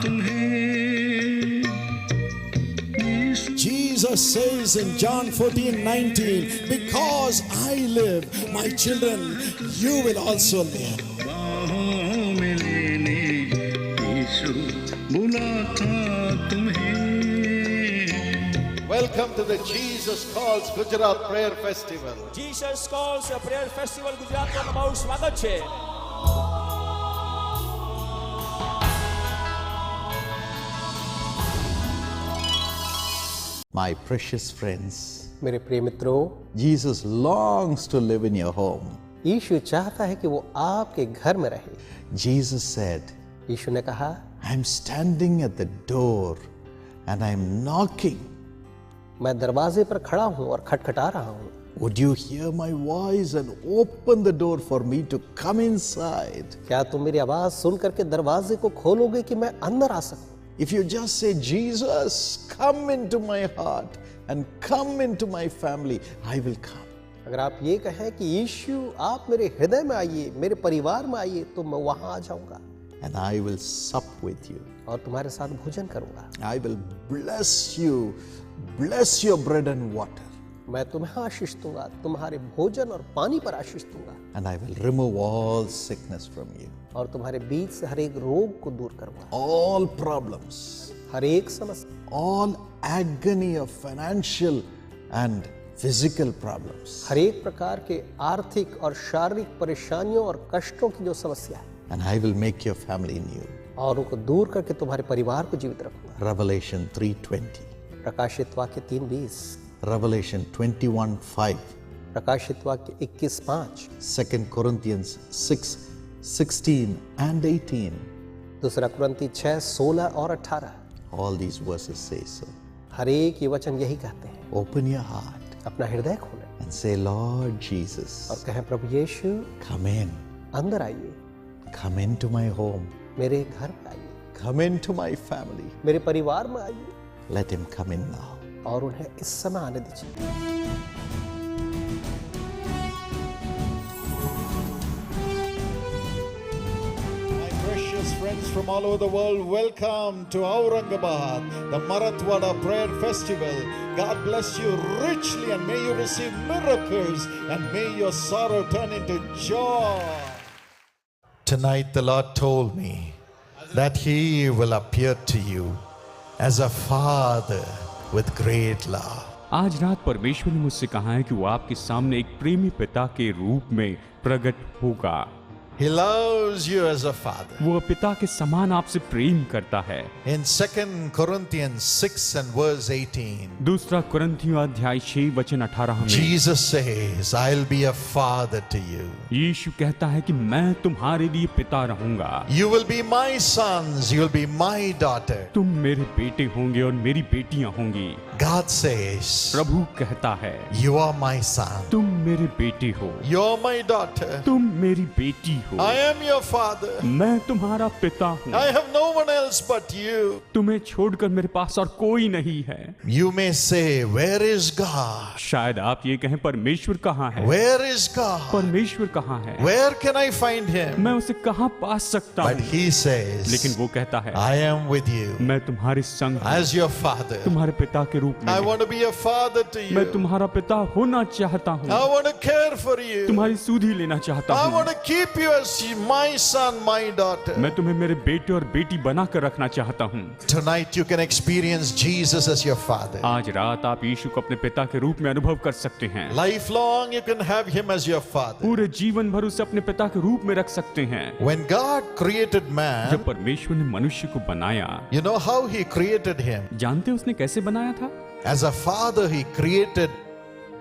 तुम्हें। Jesus says in John 14:19, because I live, my children, you will also live. बाहों में लेने यीशु बुलाता तुम्हें। Welcome to the Jesus Calls Gujarat Prayer Festival. Jesus calls prayer festival ગુજરાતમાં તમારું સ્વાગત છે. My precious friends, मेरे प्रिय मित्रों, Jesus longs to live in your home. यीशु चाहता है कि वो आपके घर में रहे. Jesus said, यीशु ने कहा, I'm standing at the door and I'm knocking. मैं दरवाजे पर खड़ा हूँ और खटखटा रहा हूँ. Would you hear my voice and open the door for me to come inside? क्या तुम मेरी आवाज सुन करके दरवाजे को खोलोगे कि मैं अंदर आ सकूं? If you just say, Jesus, come into my heart and come into my family, I will come. अगर आप ये कहें कि यीशु आप मेरे हृदय में आइए, मेरे परिवार में आइए, तो मैं वहां आ जाऊंगा. And I will sup with you. और तुम्हारे साथ भोजन करूंगा. I will bless you, bless your bread and water. मैं तुम्हें आशीष दूंगा, तुम्हारे भोजन और पानी पर आशीष दूंगा. And I will remove all sickness from you. और तुम्हारे बीच से हर एक रोग को दूर करूंगा. All problems, हर एक समस्या, all agony of financial and physical problems. हर एक प्रकार के आर्थिक और शारीरिक परेशानियों और कष्टों की जो समस्या है. And I will make your family new. और उनको दूर करके तुम्हारे परिवार को जीवित रखूंगा. Revelation 3:20. प्रकाशित वाक्य 3:20. Revelation 21:5. प्रकाशित वाक्य 21:5. 2 Corinthians 6:16 and 18. दूसरा कुरिन्ती 6:16 और 18. All these verses say so. हर एक ये वचन यही कहते हैं. Open your heart अपना हृदय खोलें and say, Lord Jesus, और कहें, प्रभु यीशु come in. अंदर आइए, Come into my home. मेरे घर में आइए, Come into my family. मेरे परिवार में आइए. Let him come in now. और उन्हें इस समय आने दीजिए. My precious friends from all over the world, welcome to Aurangabad, the Marathwada Prayer Festival. God bless you richly and may you receive miracles and may your sorrow turn into joy. Tonight the Lord told me that He will appear to you as a father with great love. आज रात परमेश्वर ने मुझसे कहा है कि वो आपके सामने एक प्रेमी पिता के रूप में प्रकट होगा. He loves you as a father. वो पिता के समान आपसे प्रेम करता है. In 2 Corinthians 6 and verse 18, दूसरा कुरिन्थियों अध्याय 6 वचन 18 में Jesus says, I'll be a father to you. यीशु कहता है कि मैं तुम्हारे लिए पिता रहूंगा. You will be my sons, you will be my daughter. तुम मेरे बेटे होंगे और मेरी बेटियां होंगी. God says, प्रभु कहता है, you are my son, तुम मेरे बेटे हो, you are my daughter. तुम मेरी बेटी हो. I am your father. मैं तुम्हारा पिता हूँ. I have no one else but you. तुम्हें छोड़कर मेरे पास और कोई नहीं है. You may say, where is God? शायद आप ये कहें, परमेश्वर कहाँ है? Where is God? परमेश्वर कहाँ है? Where can I find him? मैं उसे कहाँ पा सकता But हूँ? he says, लेकिन वो कहता है, I am with you मैं तुम्हारे संग हूँ, as your father. तुम्हारे पिता के रूप में. I want to be a father to मैं you. तुम्हारा पिता होना चाहता हूँ. I want to care for you. तुम्हारी सुधि लेना चाहता I हूँ. want to keep you as my son, my daughter. मैं तुम्हें मेरे बेटे और बेटी बनाकर रखना चाहता हूँ. Tonight you can experience Jesus as your father. आज रात आप यीशु को अपने पिता के रूप में अनुभव कर सकते हैं. Lifelong you can have him as your father. पूरे जीवन भर उसे अपने पिता के रूप में रख सकते हैं. When God created man, जब परमेश्वर ने मनुष्य को बनाया, you know how he created him? जानते उसने कैसे बनाया था? As a father he created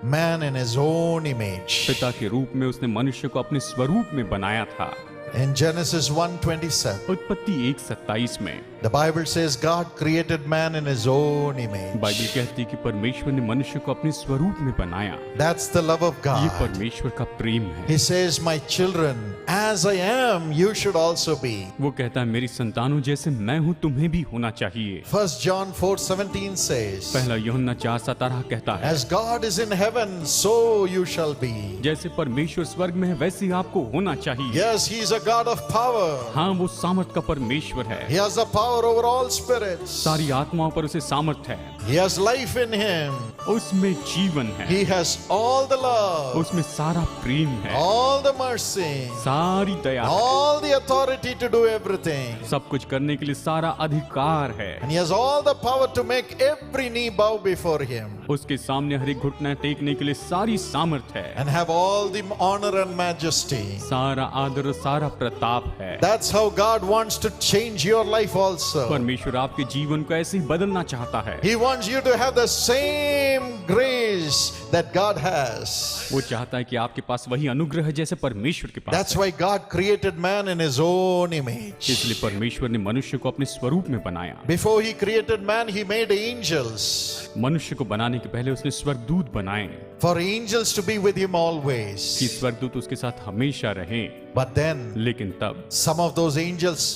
man in his own image. पिता के रूप में उसने मनुष्य को अपने स्वरूप में बनाया था. In Genesis 1:27, उत्पत्ति 1:27 में The Bible says God created man in his own image. Bible कहती है कि परमेश्वर ने मनुष्य को अपने स्वरूप में बनाया। That's the love of ये God. परमेश्वर का प्रेम है। He says, my children, as I am, you should also be. वो कहता है मेरी संतानों जैसे मैं हूँ तुम्हें भी होना चाहिए। 1 John 4:17 says, पहला यूहन्ना 4:17 कहता है as God is in heaven, so you shall be. जैसे परमेश्वर स्वर्ग में है वैसे ही आपको होना चाहिए। Yes, he is a God of power. हाँ, वो सामर्थ का परमेश्वर है। He has the power over all spirits. सारी आत्माओं पर उसे सामर्थ है। He has life in him. उसमें जीवन है। He has all the love, उसमें सारा प्रेम है, all the mercy, सारी दया है, all the authority to do everything. सब कुछ करने के लिए सारा अधिकार है। And he has all the power to make every knee bow before him उसके सामने हर एक घुटना टेकने के लिए सारी सामर्थ है। and have all the honor and majesty. सारा आदर और सारा प्रताप है। That's how God wants to change your life also. परमेश्वर आपके जीवन को ऐसे ही बदलना चाहता है। He wants you to have the same grace that God has. वो चाहता है कि आपके पास वही अनुग्रह है जैसे परमेश्वर के पास That's है। why God created man in his own image. इसलिए परमेश्वर ने मनुष्य को अपने स्वरूप में बनाया। Before he created man, he made angels. मनुष्य को बनाने के पहले उसने स्वर्गदूत बनाए For angels to be with him कि always. स्वर्गदूत उसके साथ हमेशा रहें। But then लेकिन तब some of those angels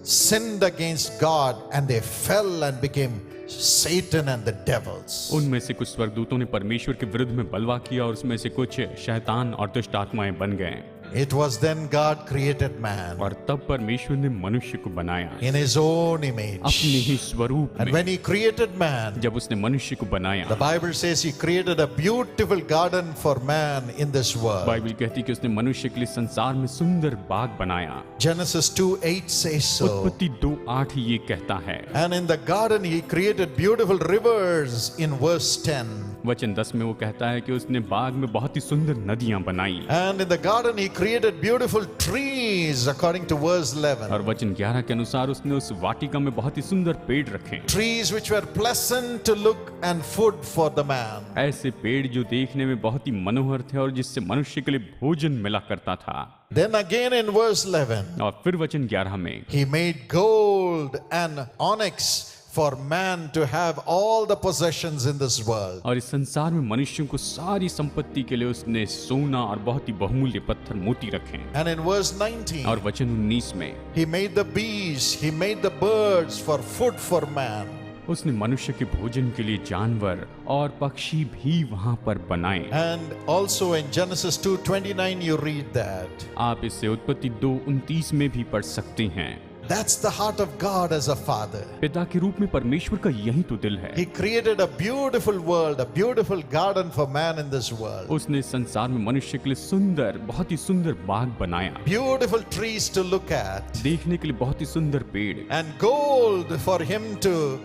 sinned against God and they fell and became Satan and the devils. उनमें से कुछ स्वर्गदूतों ने परमेश्वर के विरुद्ध में बलवा किया और उसमें से कुछ शैतान और दुष्ट आत्माएं बन गए। It was then God created man और तब परमेश्वर ने मनुष्य को बनाया in his own image. अपने ही स्वरूप And में। when he created man, जब उसने मनुष्य को बनाया, the Bible says he created a beautiful garden for man in this world. Bible कहती है कि उसने मनुष्य के लिए संसार में सुंदर बाग बनाया। Genesis 2:8 says so. उत्पत्ति 2:8 ये कहता है। And in the garden he created beautiful rivers in verse 10. वचन 10 में वो कहता है कि उसने बाग में बहुत ही सुंदर नदियां बनाई। And in the garden he created beautiful trees according to verse 11. और वचन 11 के अनुसार उसने उस वाटिका में बहुत ही सुंदर पेड़ रखे, Trees which were pleasant to look and food for the man. ऐसे पेड़ जो देखने में बहुत ही मनोहर थे और जिससे मनुष्य के लिए भोजन मिला करता था। Then again in verse 11, और फिर वचन 11 में he made gold and onyx for man to have all the possessions in this world. और इस संसार में मनुष्यों को सारी संपत्ति के लिए उसने सोना और बहुत ही बहुमूल्य पत्थर मोती रखे। And in verse 19, और वचन 19 में he made the bees, he made the birds for food for man. उसने मनुष्य के भोजन के लिए जानवर और पक्षी भी वहां पर बनाए। And also in Genesis 2:29 you read that. आप इससे उत्पत्ति 2:29 में भी पढ़ सकते हैं। That's the heart of God as a father. पिता के रूप में परमेश्वर का यही तो दिल है। He created a beautiful world, a beautiful garden for man in this world. उसने संसार में मनुष्य के लिए सुंदर, बहुत ही सुंदर बाग बनाया, Beautiful trees to look at. देखने के लिए बहुत ही सुंदर पेड़, And gold for him to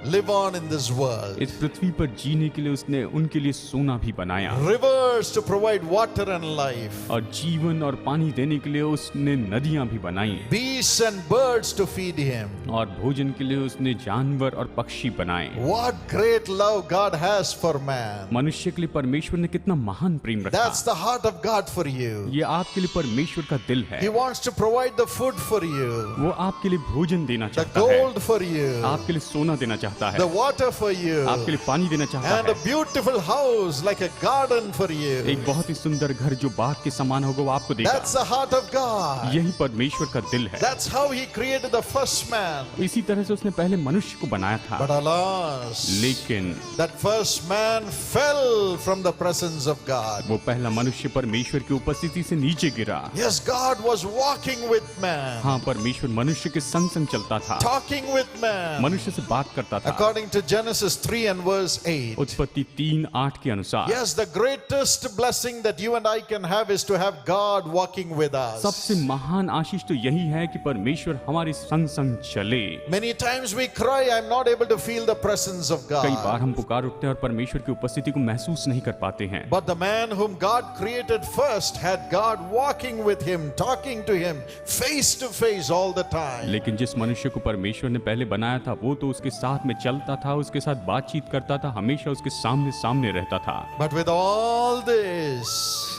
live on in this world. इस पृथ्वी पर जीने के लिए उसने उनके लिए सोना भी बनाया, Rivers to provide water and life. और जीवन और पानी देने के लिए उसने नदियां भी बनाई, Beasts and birds to feed him. और भोजन के लिए उसने जानवर और पक्षी बनाए। What great love God has for man. मनुष्य के लिए परमेश्वर ने कितना महान प्रेम रखा। That's the heart of God for you. ये आपके लिए परमेश्वर का दिल है। He wants to provide the food for you, वो आपके लिए भोजन देना the चाहता है, gold for you, आपके लिए सोना देना चाहता है, the water for you, आपके लिए पानी देना चाहता and है, a beautiful house like a garden for you. एक बहुत ही सुंदर घर जो बाग के समान होगा वो आपको देगा। That's the heart of God. यही परमेश्वर का दिल है। That's how he created the first man. इसी तरह से उसने पहले मनुष्य को बनाया था, But alas, लेकिन that first man fell from the presence of God. वो पहला मनुष्य परमेश्वर की उपस्थिति से नीचे गिरा। Yes, God was walking with man, हाँ, परमेश्वर मनुष्य के संग संग चलता था, talking with man. मनुष्य से बात करता था। According to Genesis 3 and verse 8. उत्पत्ति 3:8 के अनुसार Yes, the greatest blessing that you and I can have is to have God walking with us. सबसे महान आशीष तो यही है कि परमेश्वर हमारे संग संग चले। Many times we cry, I'm not able to feel the presence of कई बार God. हम पुकार उठते हैं और परमेश्वर की उपस्थिति को महसूस नहीं कर पाते हैं, But the man whom God created first had God walking with him, talking to him, face to face all the time. लेकिन जिस मनुष्य को परमेश्वर ने पहले बनाया था वो तो उसके साथ में में चलता था, उसके साथ बातचीत करता था, हमेशा उसके सामने सामने रहता था। But with all this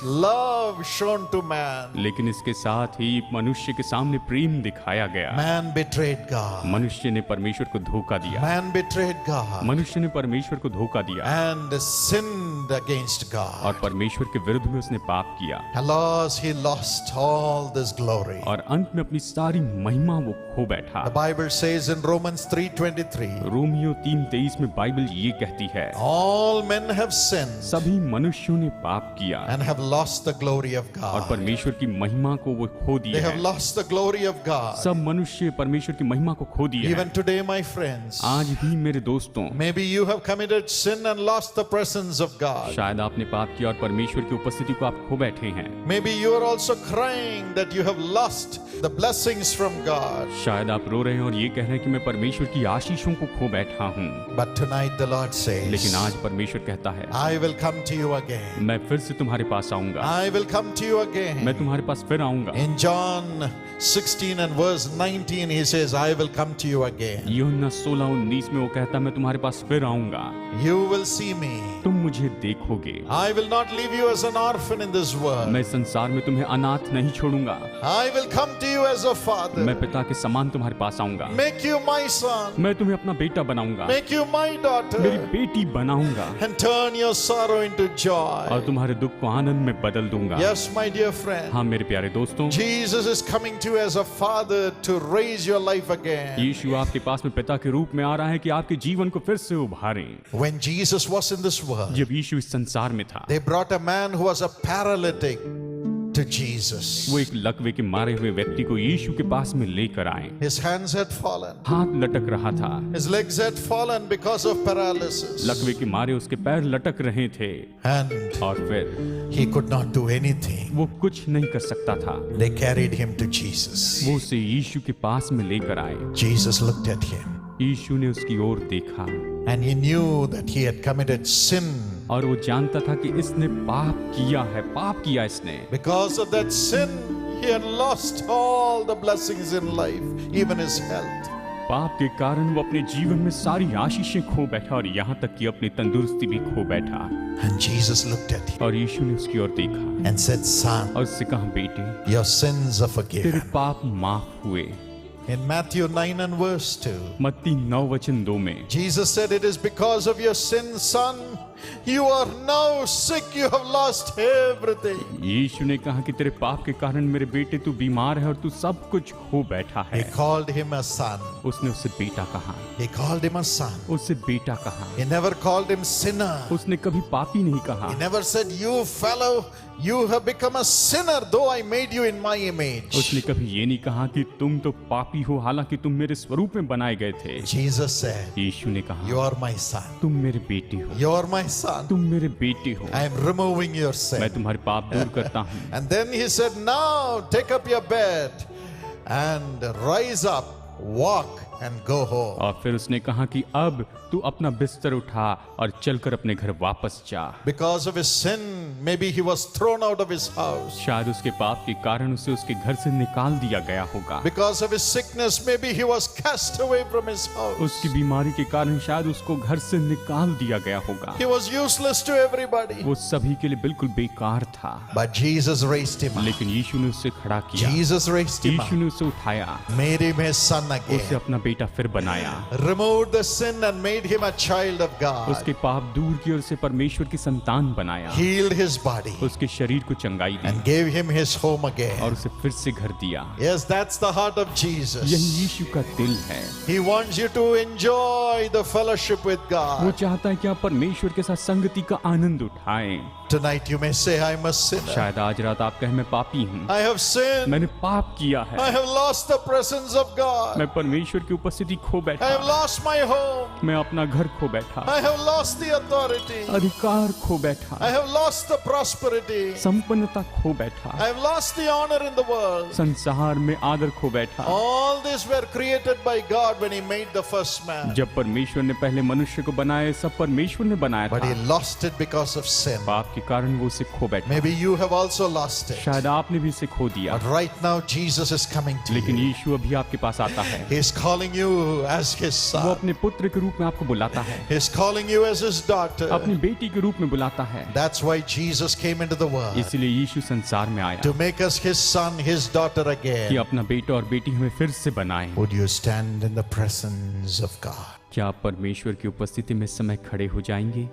love shown to man, लेकिन इसके साथ ही मनुष्य के सामने प्रेम दिखाया गया। man betrayed God. मनुष्य ने परमेश्वर को धोखा दिया। Man betrayed God मनुष्य ने परमेश्वर को धोखा दिया and sinned against God. और परमेश्वर के विरुद्ध में उसने पाप किया Alas, he lost all this glory. और अंत में अपनी सारी महिमा वो खो बैठा। The Bible says in Romans 3:23, Romeo 3:23 में बाइबल ये कहती है, all men have sinned सभी मनुष्यों ने पाप किया and have lost the glory of और God. परमेश्वर की महिमा को वो खो They दिया have है। lost the glory of God. सब मनुष्य परमेश्वर की महिमा को खो दिए Even हैं। today, my friends, आज भी मेरे दोस्तों, maybe you have committed sin and lost the presence of God. शायद आपने पाप किया और परमेश्वर की उपस्थिति को आप खो बैठे हैं। Maybe you are also crying that you have lost the blessings from God. शायद आप रो रहे हैं और ये कह रहे हैं कि मैं परमेश्वर की आशीषों को खो बैठा हूँ। But tonight the Lord लेकिन says, आज परमेश्वर कहता है, I will come to you again. मैं फिर से तुम्हारे पास आऊंगा, I will come to you मैं again. तुम्हारे पास फिर आऊंगा। In John 16 and verse 19, he says, I will come to you again. यूहन्ना 16:19 में वो कहता है, मैं तुम्हारे पास फिर आऊंगा, You will see me. तुम मुझे देखोगे। I will not leave you as an orphan in this world. मैं संसार में तुम्हें अनाथ नहीं छोड़ूंगा, I will come to you as a father. मैं पिता के समान तुम्हारे पास आऊंगा, Make you my son. मैं तुम्हें अपना बेटा बनाऊंगा, Make you my मेरी daughter. बेटी बनाऊंगा And turn your sorrow into और joy. तुम्हारे दुख को आनंद में बदल दूंगा। Yes, my dear friend. हाँ मेरे प्यारे दोस्तों, Jesus is coming to you as a father to raise your life again. यीशु आपके पास में पिता के रूप में आ रहा है कि आपके जीवन को फिर से उभारें। When Jesus was in this world, जब यीशु इस संसार में था, they brought a man who was a paralytic to Jesus. वो एक लकवे के मारे हुए व्यक्ति को यीशु के पास में लेकर आए। His hands had fallen. हाथ लटक रहा था, His legs had fallen because of paralysis. लकवे के मारे उसके पैर लटक रहे थे And और फिर he could not do anything. वो कुछ नहीं कर सकता था। They carried him to Jesus. वो उसे यीशु के पास में लेकर आए। Jesus looked at him यीशु ने उसकी ओर देखा and he knew that he had committed sin. और वो जानता था कि इसने पाप किया है, पाप किया इसने। Because of that sin, he had lost all the blessings in life, even his health. पाप के कारण वो अपने जीवन में सारी आशीषें खो बैठा और यहाँ तक कि अपनी तंदुरुस्ती भी खो बैठा। And Jesus looked at him और यीशु ने उसकी ओर देखा and said, Son, और उससे कहा, बेटे your sins are तेरे forgiven. पाप माफ हुए। In Matthew 9 and verse 2, मत्ती 9:2 में Jesus said, It is because of your sin, son, you are now sick, you have lost everything. यीशु ने कहा कि तेरे पाप के कारण मेरे बेटे तू बीमार है और तू सब कुछ खो बैठा He है। called him a son. उसने उससे बेटा कहा, He called him a son. उससे बेटा कहा। He never called him sinner. उसने कभी पापी नहीं कहा। He never said, You fellow, you have become a sinner, though I made you in my image. उसने कभी ये नहीं कहा कि तुम तो पापी हो, हालांकि तुम मेरे स्वरूप में बनाए गए थे। Jesus said, यीशु ने कहा, You are my son. तुम मेरे बेटे हो, You are my son. तुम मेरे बेटे हो, I am removing your मैं sin. तुम्हारे पाप दूर करता हूँ। And then he said, Now take up your bed and rise up, walk and go home. और फिर उसने कहा कि अब तू अपना बिस्तर उठा और चलकर अपने घर वापस जा। Because of his sin, maybe he was thrown out of his house. शायद उसके पाप के कारण उसे उसके घर से निकाल दिया गया होगा। Because of his sickness, maybe he was cast away from his house. उसकी बीमारी के कारण शायद उसको घर से निकाल दिया गया होगा। He was useless to everybody. वो सभी के लिए बिल्कुल बेकार था। But Jesus raised him up. लेकिन यीशु ने उसे खड़ा किया, Jesus raised him यीशु up. ने उसे उठाया, Made him his son उसे again. अपना बेटा फिर बनाया, Removed the sin and made him a child of God. उसके पाप दूर किए और उसे परमेश्वर की संतान बनाया, Healed his body उसके शरीर को चंगाई दी and gave him his home again. और उसे फिर से घर दिया। Yes, that's the heart of यही Jesus. यीशु का दिल है। He wants you to enjoy the fellowship with वो God. चाहता है कि आप परमेश्वर के साथ संगति का आनंद उठाएं। Tonight you may say, I'm a sinner. शायद आज रात आप कहें, मैं पापी हूँ, I have sinned. मैंने पाप किया I है, have lost the presence of God. मैं परमेश्वर की उपस्थिति खो I have बैठा, lost my home. मैं अपना घर खो बैठा, I have lost the authority. अधिकार खो बैठा, I have lost the prosperity. संपन्नता खो बैठा, I have lost the honor in the world. संसार में आदर खो बैठा। All these were created by God when He made the first man. जब परमेश्वर ने पहले मनुष्य को बनाया, सब परमेश्वर ने बनाया But he था, lost it because of sin. पाप के कारण वो उसे खो बैठा। Maybe you have also lost it. शायद आपने भी इसे खो दिया, But right now Jesus is coming to लेकिन you. यीशु अभी आपके पास आता है। He is calling you as his वो son. अपने पुत्र के रूप में आपको बुलाता है, He is calling you as his daughter. अपनी बेटी के रूप में बुलाता है। That's why Jesus came into the world. इसलिए यीशु संसार में आया To make us his son, his daughter कि again. अपना बेटा और बेटी हमें फिर से बनाए। Would you stand in the presence of God? क्या आप परमेश्वर की उपस्थिति में इस समय खड़े हो जाएंगे?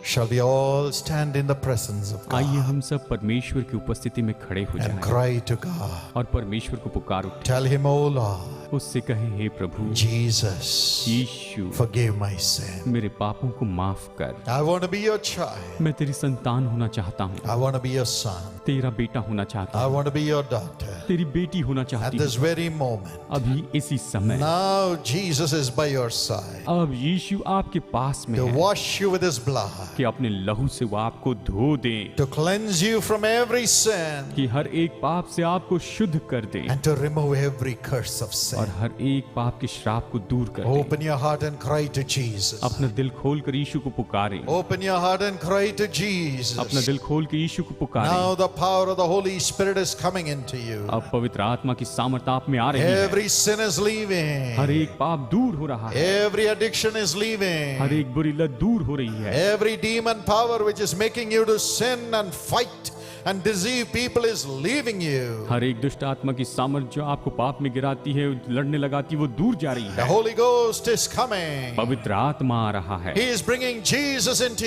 Shall we all stand in the presence of आइए God हम सब परमेश्वर की उपस्थिति में खड़े हो and जाएं cry to God? और परमेश्वर को पुकार उठे, Tell him, oh Lord, उससे कहें, हे प्रभु Jesus, Yeshu, forgive my sin. मेरे पापों को माफ कर। I want to be your child. मैं तेरी संतान होना चाहता हूँ, I want to be your son. तेरा बेटा होना चाहता I हूँ, want to be your daughter. तेरी बेटी होना At चाहती this हूँ। very moment. अभी इसी समय Now Jesus is by your side अब यीशु आपके पास में to है wash you with his blood, कि अपने लहू से वो आपको धो दे, to cleanse you from every sin, कि हर एक पाप से आपको शुद्ध कर दे and to remove every curse of और sin. हर एक पाप के श्राप को दूर कर दे। Open your heart and cry to Jesus. अपना दिल खोल कर यीशु को पुकारें, Open your heart and cry to अपना Jesus. दिल खोल के यीशु को पुकारें। Now the power of the Holy Spirit is coming into you. अब पवित्र आत्मा की सामर्थ आप में आ रही है, Every sin is her leaving. एक पाप दूर हो रहा है, Every addiction is her leaving. एक बुरी लत दूर हो रही है, Every demon power which is making you to sin and fight and deceive people is leaving you. हर एक दुष्ट आत्मा की सामर्थ जो आपको पाप में गिराती है, लड़ने लगाती है, वो दूर जा रही The है। Holy Ghost is coming. पवित्र आत्मा आ रहा है, He is bringing Jesus into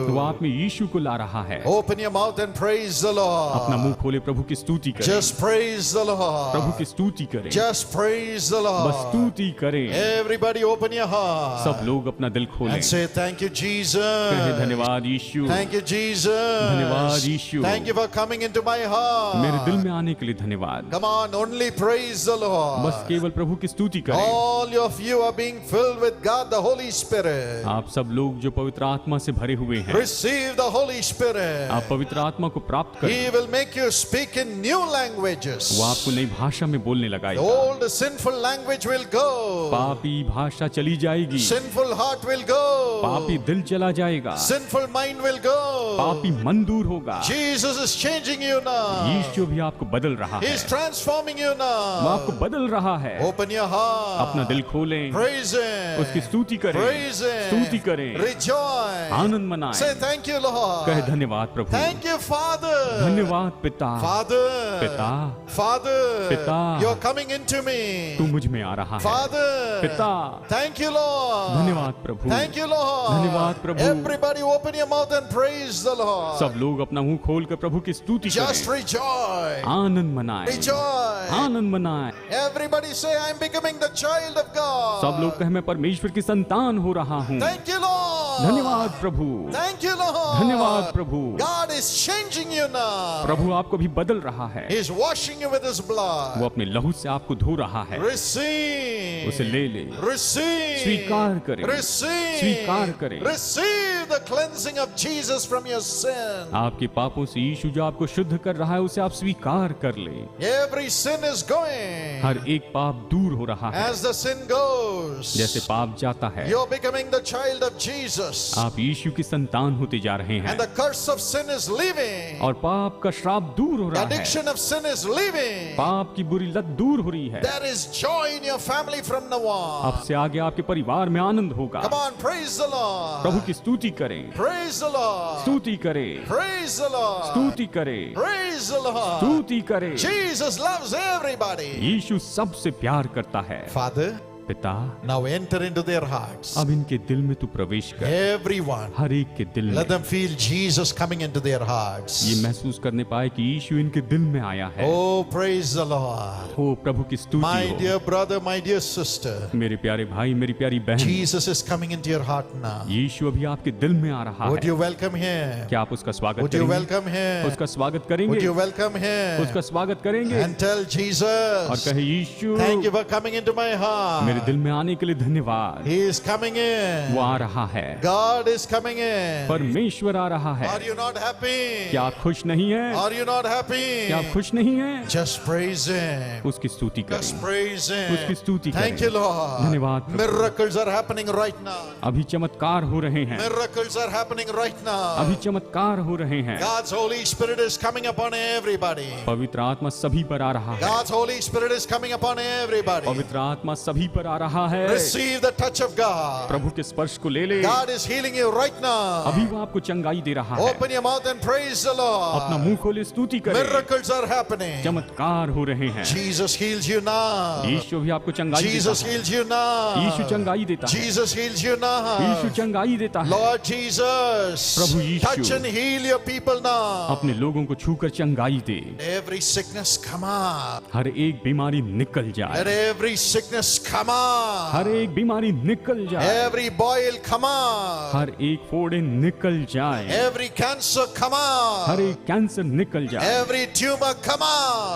वो you. आप में यीशु को ला रहा है। Open your mouth and praise the अपना मुंह Lord. खोले, प्रभु की स्तुति करें, Just praise the प्रभु की Lord. स्तुति करें, Just praise the बस Lord. स्तुति करें। Everybody open your सब heart लोग अपना दिल खोलें, and say thank you कहें Jesus. धन्यवाद यीशु, Thank you धन्यवाद Jesus. Yeshu, Thank you for coming into my मेरे दिल heart. में आने के लिए धन्यवाद। Come on, only praise the बस Lord. केवल प्रभु की स्तुति करें। All of you are being filled with God the Holy Spirit. आप सब लोग जो पवित्र आत्मा से भरे हुए हैं, Receive the Holy Spirit. आप पवित्र आत्मा को प्राप्त करें। He will make you speak in new languages. वो आपको नई भाषा में बोलने The लगाएगा, old sinful language will go. पापी भाषा चली जाएगी, Sinful heart will go. पापी दिल चला जाएगा, Sinful mind will go. पापी मन दूर होगा। Jesus is changing you now. यीशु भी आपको बदल रहा He है, is transforming you वो आपको now. बदल रहा है। Open your अपना heart. दिल खोलें, Praise Him. उसकी स्तुति करें, Praise स्तुति Him. करें, Rejoice. आनंद मनाएं, Say thank you, कहे Lord. धन्यवाद प्रभु, Thank you, Father. धन्यवाद पिता, Father. पिता, Father. पिता। You're coming into me. तू मुझ में आ रहा है। Father. पिता, Thank you, Lord. धन्यवाद प्रभु, Thank you, Lord. धन्यवाद प्रभु। Everybody open your mouth and praise the Lord. सब लोग अपना मुंह खोल कर प्रभु की स्तुति Just करें, rejoice. आनंद मनाएं, Rejoice. आनंद मनाएं। Everybody say, I'm becoming the child of God. सब लोग कहें, मैं परमेश्वर की संतान हो रहा हूँ। Thank you, Lord. धन्यवाद प्रभु, Thank you, Lord. धन्यवाद प्रभु। God is changing you now. प्रभु आपको भी बदल रहा है, He is washing you with His वो blood. अपने लहू से आपको धो रहा है। Receive. उसे ले ले, Receive. स्वीकार करें, Receive. स्वीकार करें। Receive the cleansing of Jesus from your sin. आपके पापों से यीशु जो आपको शुद्ध कर रहा है, उसे आप स्वीकार कर लें। Every sin is going. हर एक पाप दूर हो रहा है, As the sin goes, जैसे पाप जाता है। you're becoming the child of Jesus. आप यीशु की संतान होते जा रहे हैं And the curse of sin is leaving. और पाप का श्राप दूर हो The रहा है, addiction of sin is leaving. पाप की बुरी लत दूर हो रही है। There is joy in your family from now अब on. से आगे आपके परिवार में आनंद होगा। Come on, praise the Prabhu Lord. की स्तुति करें, Praise the Lord. स्तुति करें, Praise the Lord. स्तुति करें, Praise the Lord. स्तुति करें। Jesus loves everybody. यीशु सबसे प्यार करता है। Father, पिता, now enter into their hearts. अब इनके दिल में तू प्रवेश कर, Everyone. हर एक के दिल में Let them feel Jesus coming into their hearts. ये महसूस करने पाए कि यीशु इनके दिल में आया है। Oh, praise the Lord. हो प्रभु की My स्तुति हो। dear brother, my dear sister, मेरे प्यारे भाई, मेरी प्यारी बहन, Jesus is coming into your heart now. यीशु अभी आपके दिल में आ रहा Would है। you welcome Him? क्या आप उसका स्वागत Would you करेंगे? welcome Him? उसका स्वागत Would करेंगे? you welcome Him? उसका स्वागत करेंगे And tell और Jesus, कहे, यीशु thank you for coming into my मेरे heart. मेरे दिल में आने के लिए धन्यवाद। He is coming in. वो आ रहा है, God is coming in. परमेश्वर आ रहा है। Are you not happy? क्या आप खुश नहीं हैं? Are you not happy? क्या आप खुश नहीं हैं? Just praise Him. उसकी स्तुति Just करें, praise Him. उसकी स्तुति Thank करें। you, Lord. धन्यवाद प्रभु। Miracles are happening right now. अभी चमत्कार हो रहे हैं, Miracles are happening right now. अभी चमत्कार हो रहे हैं। God's Holy Spirit is coming upon everybody. पवित्र आत्मा सभी पर आ रहा है, God's Holy Spirit is coming upon everybody. पवित्र आत्मा सभी पर आ रहा है। Receive the touch of God. प्रभु के स्पर्श को ले ले। God is healing you right now. अभी वो आपको चंगाई दे रहा है। Open your mouth and praise the अपना Lord. मुंह खोले, स्तुति करें। Miracles are happening. चमत्कार हो रहे हैं। Jesus heals you now. यीशु भी आपको चंगाई देता Jesus है। heals you now. यीशु चंगाई देता है। Jesus heals you Yeshu now. चंगाई देता है। Lord Jesus, Prabhu Yeshu, touch and heal your people now. अपने लोगों को छूकर चंगाई दे। Every sickness come out. हर एक बीमारी निकल जाए, Let every sickness come out. हर एक बीमारी निकल जाए, Every boil come out. हर एक फोड़े निकल जाए, Every cancer come हर out. एक कैंसर निकल जाए, Every tumor come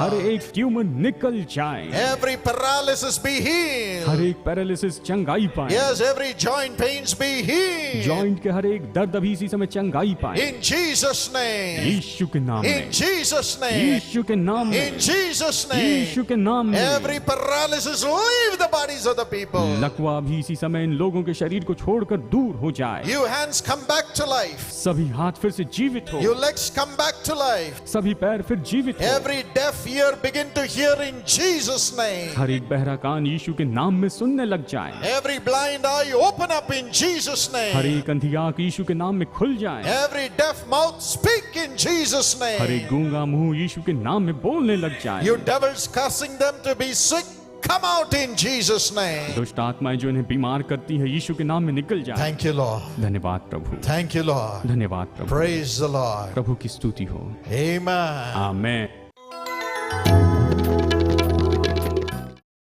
हर out. एक ट्यूमर निकल जाए, Every paralysis be her healed. एक पैरालिसिस चंगाई पाए, Yes, every joint pains be healed. Joint के हर एक दर्द अभी इसी समय चंगाई पाए। In Jesus' name. यीशु के नाम In में, Jesus' name. यीशु के नाम में, In Jesus' name. यीशु के नाम में। Every paralysis leave the bodies of the people. लकवा भी इसी समय इन लोगों के शरीर को छोड़कर दूर हो जाए। You hands come back to life. सभी हाथ फिर से जीवित हो, You legs come back to life. सभी पैर फिर जीवित हो। Every deaf ear begin to hear in Jesus' name. हर एक बहरा कान यीशु के नाम में सुनने लग जाए, Every blind eye open up in Jesus' her name. एक अंधी आंख यीशु के नाम में खुल जाए, Every deaf mouth speak in Jesus' हर एक name. गूंगा मुंह यीशु के नाम में बोलने लग जाए। You devils cursing them to be sick, come out in Jesus' name. दुष्ट आत्माएं जो इन्हें बीमार करती है यीशु के नाम में निकल जाए। Thank you, Lord. धन्यवाद प्रभु, Thank you, Lord. धन्यवाद प्रभु। Praise the Lord. प्रभु की स्तुति हो। Amen. आमेन।